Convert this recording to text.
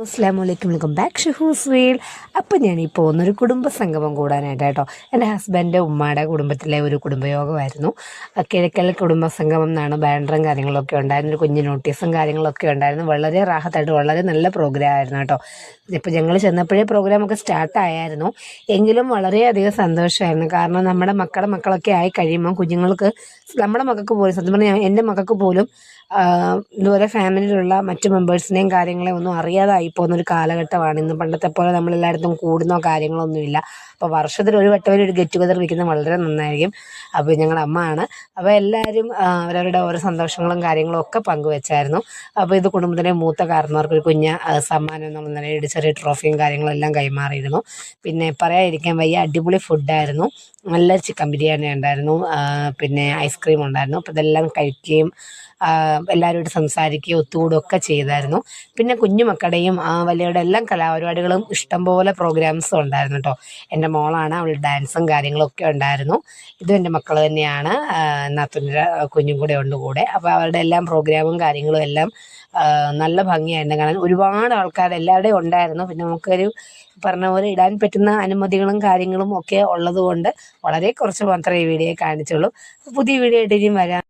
അസ്സലാമലൈക്കും, welcome back ഷഹൂസ് wheel. അപ്പം ഞാനീ പോകുന്നൊരു കുടുംബ സംഗമം കൂടാനായിട്ട് കേട്ടോ. എൻ്റെ ഹസ്ബൻഡ് ഉമ്മയുടെ കുടുംബത്തിലെ ഒരു കുടുംബയോഗമായിരുന്നു. കിഴക്കൽ കുടുംബ സംഗമം എന്നാണ് ബാനറും കാര്യങ്ങളൊക്കെ ഉണ്ടായിരുന്നു, ഒരു കുഞ്ഞ് നോട്ടീസും കാര്യങ്ങളൊക്കെ ഉണ്ടായിരുന്നു. വളരെ റാഹത്തായിട്ട് വളരെ നല്ല പ്രോഗ്രാം ആയിരുന്നു കേട്ടോ. ഇപ്പോൾ ഞങ്ങൾ ചെന്നപ്പോഴേ പ്രോഗ്രാമൊക്കെ സ്റ്റാർട്ടായിരുന്നു. എങ്കിലും വളരെയധികം സന്തോഷമായിരുന്നു. കാരണം നമ്മുടെ മക്കളൊക്കെ ആയി കഴിയുമ്പം കുഞ്ഞുങ്ങൾക്ക്, നമ്മുടെ മക്കൾക്ക് പോലും, സത്യം പറഞ്ഞാൽ എൻ്റെ മക്കൾക്ക് പോലും ഇതുപോലെ ഫാമിലിയിലുള്ള മറ്റു മെമ്പേഴ്സിനെയും കാര്യങ്ങളെയും ഒന്നും അറിയാതായി പോകുന്നൊരു കാലഘട്ടമാണ് ഇന്ന്. പണ്ടത്തെ പോലെ നമ്മളെല്ലായിടത്തും കൂടുന്നോ കാര്യങ്ങളൊന്നുമില്ല. അപ്പോൾ വർഷത്തിൽ ഒരു വട്ടം ഒരു ഗെറ്റ് ടുഗദർ വയ്ക്കുന്നത് വളരെ നന്നായിരിക്കും. അപ്പോൾ ഞങ്ങളുടെ അമ്മ ആണ്. അപ്പോൾ എല്ലാവരും അവരവരുടെ ഓരോ സന്തോഷങ്ങളും കാര്യങ്ങളും ഒക്കെ പങ്കുവെച്ചായിരുന്നു. അപ്പോൾ ഇത് കുടുംബത്തിലെ മൂത്ത കാരണവർക്ക് ഒരു കുഞ്ഞ് സമ്മാനം എന്നുള്ള നിലയിൽ ചെറിയ ട്രോഫിയും കാര്യങ്ങളും എല്ലാം കൈമാറിയിരുന്നു. പിന്നെ പറയാതിരിക്കാൻ വയ്യ, അടിപൊളി ഫുഡായിരുന്നു. നല്ല ചിക്കൻ ബിരിയാണി ഉണ്ടായിരുന്നു, പിന്നെ ഐസ്ക്രീം ഉണ്ടായിരുന്നു. അപ്പോൾ ഇതെല്ലാം കഴിക്കുകയും എല്ലാവരോടും സംസാരിക്കുകയും ഒത്തുകൂടുകയൊക്കെ ചെയ്തായിരുന്നു. പിന്നെ കുഞ്ഞുമക്കളുടെയും വലിയവരുടെ എല്ലാം കലാപരിപാടികളും ഇഷ്ടംപോലെ പ്രോഗ്രാംസും ഉണ്ടായിരുന്നു കേട്ടോ. എൻ്റെ മോളാണ്, അവൾ ഡാൻസും കാര്യങ്ങളൊക്കെ ഉണ്ടായിരുന്നു. ഇതും എൻ്റെ മക്കൾ തന്നെയാണ്, നാത്തൂൻ്റെ കുഞ്ഞും കൂടെ ഉണ്ട് കൂടെ. അപ്പോൾ അവരുടെ എല്ലാം പ്രോഗ്രാമും കാര്യങ്ങളും എല്ലാം നല്ല ഭംഗിയായിരുന്നു കാണാൻ. ഒരുപാട് ആൾക്കാർ എല്ലാവരുടെയും ഉണ്ടായിരുന്നു. പിന്നെ നമുക്കൊരു പറഞ്ഞ പോലെ ഇടാൻ പറ്റുന്ന അനുമതികളും കാര്യങ്ങളും ഒക്കെ ഉള്ളത് കൊണ്ട് വളരെ കുറച്ച് മാത്രമേ ഈ വീഡിയോ കാണിച്ചുള്ളൂ. പുതിയ വീഡിയോ ആയിട്ട് ഇനിയും വരാം.